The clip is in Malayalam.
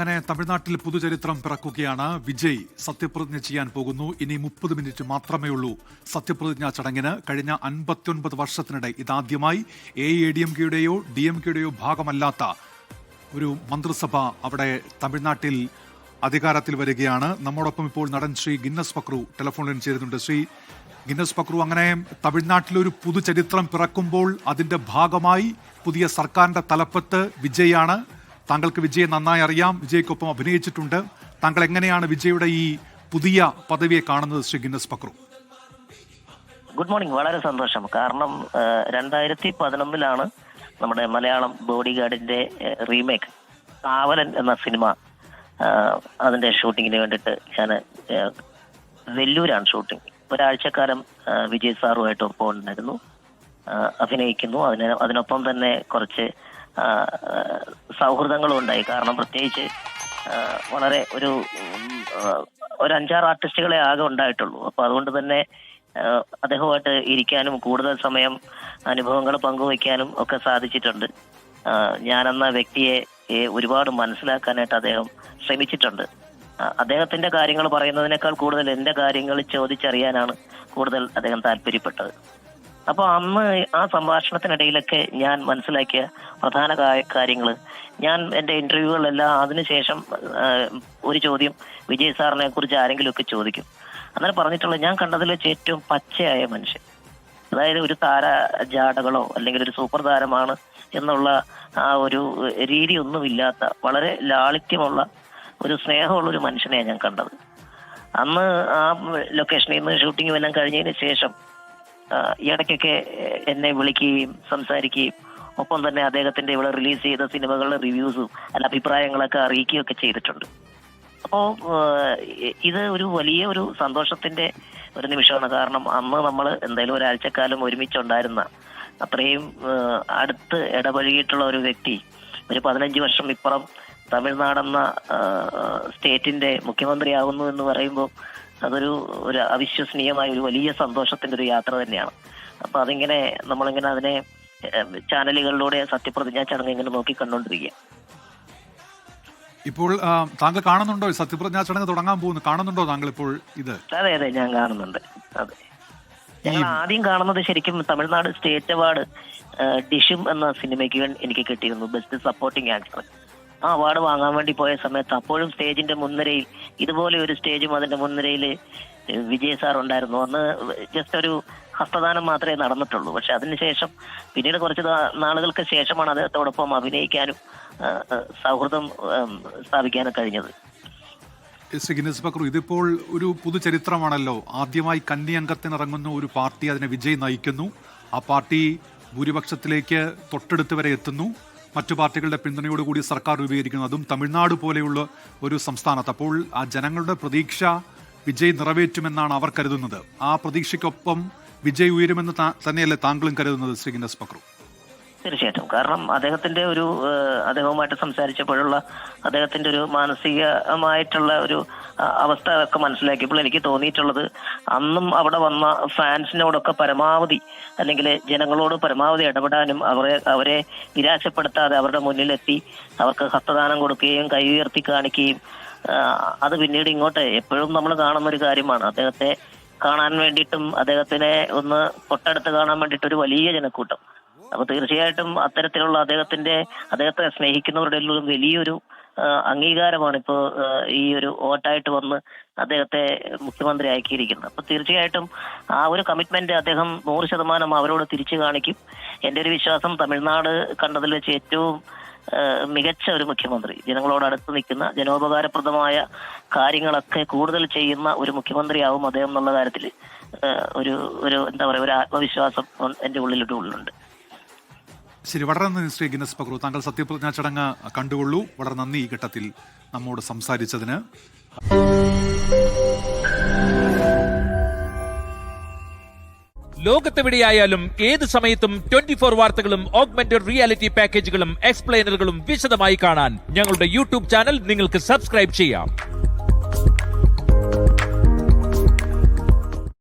അങ്ങനെ തമിഴ്നാട്ടിൽ പുതുചരിത്രം പിറക്കുകയാണ്. വിജയ് സത്യപ്രതിജ്ഞ ചെയ്യാൻ പോകുന്നു. ഇനി 30 മിനിറ്റ് മാത്രമേ ഉള്ളൂ സത്യപ്രതിജ്ഞാ ചടങ്ങിന്. കഴിഞ്ഞ 59 വർഷത്തിനിടെ ഇതാദ്യമായി AIADMKയുടെയോ DMKയുടെയോ ഭാഗമല്ലാത്ത ഒരു മന്ത്രിസഭ അവിടെ തമിഴ്നാട്ടിൽ അധികാരത്തിൽ വരികയാണ്. നമ്മോടൊപ്പം ഇപ്പോൾ നടൻ ശ്രീ ഗിന്നസ് പക്രു ടെലിഫോണിൽ ചേരുന്നുണ്ട്. ശ്രീ ഗിന്നസ് പക്രു, അങ്ങനെ തമിഴ്നാട്ടിലൊരു പുതുചരിത്രം പിറക്കുമ്പോൾ അതിന്റെ ഭാഗമായി പുതിയ സർക്കാരിന്റെ തലപ്പത്ത് വിജയാണ്. താങ്കൾക്ക് വിജയെ നന്നായി അറിയാം, വിജയ്ക്കൊപ്പം അഭിനയിച്ചിട്ടുണ്ട്. താങ്കൾ എങ്ങനെയാണ് വിജയുടെ ഈ പുതിയ പദവിയെ കാണുന്നത് Shri Guinness Pakru? Good morning. വളരെ സന്തോഷം. കാരണം 2011 നമ്മുടെ മലയാളം ബോഡി ഗാർഡിന്റെ റീമേക്ക് കാവലൻ എന്ന സിനിമ അതിന്റെ ഷൂട്ടിങ്ങിന് വേണ്ടിയിട്ട് ഞാൻ വെല്ലൂരാണ് ഷൂട്ടിംഗ്. ഒരാഴ്ചക്കാലം വിജയ് സാറുമായിട്ട് ഒപ്പം ഉണ്ടായിരുന്നു, അഭിനയിക്കുന്നു. അതിനൊപ്പം തന്നെ കുറച്ച് സൗഹൃദങ്ങളും ഉണ്ടായി. കാരണം പ്രത്യേകിച്ച് വളരെ ഒരു 5-6 ആർട്ടിസ്റ്റുകളെ ആകെ ഉണ്ടായിട്ടുള്ളൂ. അപ്പൊ അതുകൊണ്ട് തന്നെ അദ്ദേഹമായിട്ട് ഇരിക്കാനും കൂടുതൽ സമയം അനുഭവങ്ങൾ പങ്കുവയ്ക്കാനും ഒക്കെ സാധിച്ചിട്ടുണ്ട്. ഞാനെന്ന വ്യക്തിയെ ഒരുപാട് മനസ്സിലാക്കാനായിട്ട് അദ്ദേഹം ശ്രമിച്ചിട്ടുണ്ട്. അദ്ദേഹത്തിന്റെ കാര്യങ്ങൾ പറയുന്നതിനേക്കാൾ കൂടുതൽ എന്റെ കാര്യങ്ങൾ ചോദിച്ചറിയാനാണ് കൂടുതൽ അദ്ദേഹം താല്പര്യപ്പെട്ടത്. അപ്പൊ അന്ന് ആ സംഭാഷണത്തിനിടയിലൊക്കെ ഞാൻ മനസ്സിലാക്കിയ പ്രധാന കാര്യങ്ങൾ, ഞാൻ എന്റെ ഇന്റർവ്യൂകളിലെല്ലാം അതിനുശേഷം ഒരു ചോദ്യം വിജയ് സാറിനെ കുറിച്ച് ആരെങ്കിലും ഒക്കെ ചോദിക്കും. അങ്ങനെ പറഞ്ഞിട്ടുള്ളത്, ഞാൻ കണ്ടതിൽ വെച്ച് ഏറ്റവും പച്ചയായ മനുഷ്യൻ. അതായത് ഒരു താര ജാടകളോ അല്ലെങ്കിൽ ഒരു സൂപ്പർ താരമാണ് എന്നുള്ള ആ ഒരു രീതി ഒന്നുമില്ലാത്ത വളരെ ലാളിത്യമുള്ള ഒരു സ്നേഹമുള്ള ഒരു മനുഷ്യനെയാണ് ഞാൻ കണ്ടത്. അന്ന് ആ ലൊക്കേഷനിൽ നിന്ന് ഷൂട്ടിംഗ് എല്ലാം കഴിഞ്ഞതിന് ശേഷം ഇടയ്ക്കൊക്കെ എന്നെ വിളിക്കുകയും സംസാരിക്കുകയും ഒപ്പം തന്നെ അദ്ദേഹത്തിന്റെ ഇവിടെ റിലീസ് ചെയ്ത സിനിമകളുടെ റിവ്യൂസും അഭിപ്രായങ്ങളൊക്കെ അറിയിക്കുകയൊക്കെ ചെയ്തിട്ടുണ്ട്. അപ്പോ ഇത് ഒരു വലിയ ഒരു സന്തോഷത്തിന്റെ ഒരു നിമിഷമാണ്. കാരണം അന്ന് നമ്മൾ എന്തായാലും ഒരാഴ്ചക്കാലം ഒരുമിച്ചുണ്ടായിരുന്ന, അത്രയും അടുത്ത് ഇടപഴകിയിട്ടുള്ള ഒരു വ്യക്തി ഒരു 15 വർഷം ഇപ്പുറം തമിഴ്നാടെന്ന സ്റ്റേറ്റിന്റെ മുഖ്യമന്ത്രിയാകുന്നു എന്ന് പറയുമ്പോൾ അതൊരു അവിശ്വസനീയമായ ഒരു വലിയ സന്തോഷത്തിന്റെ ഒരു യാത്ര തന്നെയാണ്. അപ്പൊ അതിങ്ങനെ നമ്മളിങ്ങനെ അതിനെ ചാനലുകളിലൂടെ സത്യപ്രതിജ്ഞാ ചടങ്ങ് ഇങ്ങനെ നോക്കി കണ്ടോണ്ടിരിക്കുക. ഇപ്പോൾ താങ്കൾ കാണുന്നുണ്ടോ സത്യപ്രതിജ്ഞാ ചടങ്ങ് തുടങ്ങാൻ പോകുന്നു? കാണുന്നുണ്ടോ താങ്കൾ ഇപ്പോൾ ഇത്? അതെ അതെ, ഞാൻ കാണുന്നുണ്ട്. അതെ, ഞങ്ങൾ ആദ്യം കാണുന്നത് ശരിക്കും തമിഴ്നാട് സ്റ്റേറ്റ് അവാർഡ് ഡിഷും എന്ന സിനിമയ്ക്ക് എനിക്ക് കിട്ടിയിരുന്നു, ബെസ്റ്റ് സപ്പോർട്ടിംഗ് ആക്ടർ. ആ അവാർഡ് വാങ്ങാൻ വേണ്ടി പോയ സമയത്ത് അപ്പോഴും സ്റ്റേജിന്റെ മുൻനിരയിൽ, ഇതുപോലെ ഒരു സ്റ്റേജും അതിന്റെ മുൻനിരയിൽ വിജയ് സാർ ഉണ്ടായിരുന്നു. അന്ന് ജസ്റ്റ് ഒരു ഹസ്തദാനം മാത്രമേ നടന്നിട്ടുള്ളൂ. പക്ഷെ അതിനുശേഷം പിന്നീട് കുറച്ച് നാളുകൾക്ക് ശേഷമാണ് അദ്ദേഹത്തോടൊപ്പം അഭിനയിക്കാനും സൗഹൃദം സ്ഥാപിക്കാനും കഴിഞ്ഞത്. ഗിന്നസ് പക്രു, ഇതിപ്പോൾ ഒരു പുതുചരിത്രമാണല്ലോ. ആദ്യമായി കന്നി അംഗത്തിനിറങ്ങുന്ന ഒരു പാർട്ടി, അതിനെ വിജയ് നയിക്കുന്നു. ആ പാർട്ടി ഭൂരിപക്ഷത്തിലേക്ക് തൊട്ടടുത്ത് വരെ എത്തുന്നു. മറ്റു പാർട്ടികളുടെ പിന്തുണയോടുകൂടി സർക്കാർ രൂപീകരിക്കുന്നു, അതും തമിഴ്നാട് പോലെയുള്ള ഒരു സംസ്ഥാനത്ത്. അപ്പോൾ ആ ജനങ്ങളുടെ പ്രതീക്ഷ വിജയ് നിറവേറ്റുമെന്നാണ് അവർ കരുതുന്നത്. ആ പ്രതീക്ഷയ്ക്കൊപ്പം വിജയ് ഉയരുമെന്ന് തന്നെയല്ലേ താങ്കളും കരുതുന്നത് ശ്രീ ഗിന്നസ് പക്രു? തീർച്ചയായിട്ടും. കാരണം അദ്ദേഹവുമായിട്ട് സംസാരിച്ചപ്പോഴുള്ള അദ്ദേഹത്തിന്റെ ഒരു മാനസികമായിട്ടുള്ള ഒരു അവസ്ഥ ഒക്കെ മനസ്സിലാക്കിയപ്പോൾ എനിക്ക് തോന്നിയിട്ടുള്ളത്, അന്നും അവിടെ വന്ന ഫാൻസിനോടൊക്കെ പരമാവധി അല്ലെങ്കിൽ ജനങ്ങളോട് പരമാവധി ഇടപെടാനും അവരെ നിരാശപ്പെടുത്താതെ അവരുടെ മുന്നിലെത്തി അവർക്ക് ഹസ്തദാനം കൊടുക്കുകയും കൈ ഉയർത്തി കാണിക്കുകയും, അത് പിന്നീട് ഇങ്ങോട്ട് എപ്പോഴും നമ്മൾ കാണുന്ന ഒരു കാര്യമാണ്. അദ്ദേഹത്തെ കാണാൻ വേണ്ടിയിട്ടും അദ്ദേഹത്തിനെ ഒന്ന് തൊട്ടടുത്ത് കാണാൻ വേണ്ടിയിട്ട് ഒരു വലിയ ജനക്കൂട്ടം. അപ്പൊ തീർച്ചയായിട്ടും അത്തരത്തിലുള്ള അദ്ദേഹത്തെ സ്നേഹിക്കുന്നവരുടെ വലിയൊരു അംഗീകാരമാണ് ഇപ്പോൾ ഈ ഒരു വോട്ടായിട്ട് വന്ന് അദ്ദേഹത്തെ മുഖ്യമന്ത്രി ആക്കിയിരിക്കുന്നത്. അപ്പൊ തീർച്ചയായിട്ടും ആ ഒരു കമ്മിറ്റ്മെന്റ് അദ്ദേഹം 100% അവരോട് തിരിച്ചു കാണിക്കും. എന്റെ ഒരു വിശ്വാസം, തമിഴ്നാട് കണ്ടതിൽ വെച്ച് ഏറ്റവും മികച്ച ഒരു മുഖ്യമന്ത്രി, ജനങ്ങളോട് അടുത്ത് നിൽക്കുന്ന, ജനോപകാരപ്രദമായ കാര്യങ്ങളൊക്കെ കൂടുതൽ ചെയ്യുന്ന ഒരു മുഖ്യമന്ത്രിയാവും അദ്ദേഹം എന്നുള്ള കാര്യത്തിൽ ഒരു എന്താ പറയുക, ഒരു ആത്മവിശ്വാസം എന്റെ ഉള്ളിലുണ്ട്. ശരി, വളരെ നന്ദി ശ്രീ ഗിന്നസ് പക്രു. താങ്കൾ സത്യപ്രതിജ്ഞാ ചടങ്ങ് കണ്ടുകൊള്ളൂ. വളരെ നന്ദി ഈ ഘട്ടത്തിൽ നമ്മോട് സംസാരിച്ചതിന്. ലോകത്തെവിടെയായാലും ഏത് സമയത്തും 24 വാർത്തകളും ഓഗ്മെന്റഡ് റിയാലിറ്റി പാക്കേജുകളും എക്സ്പ്ലെയിനറുകളും വിശദമായി കാണാൻ ഞങ്ങളുടെ യൂട്യൂബ് ചാനൽ നിങ്ങൾക്ക് സബ്സ്ക്രൈബ് ചെയ്യാം.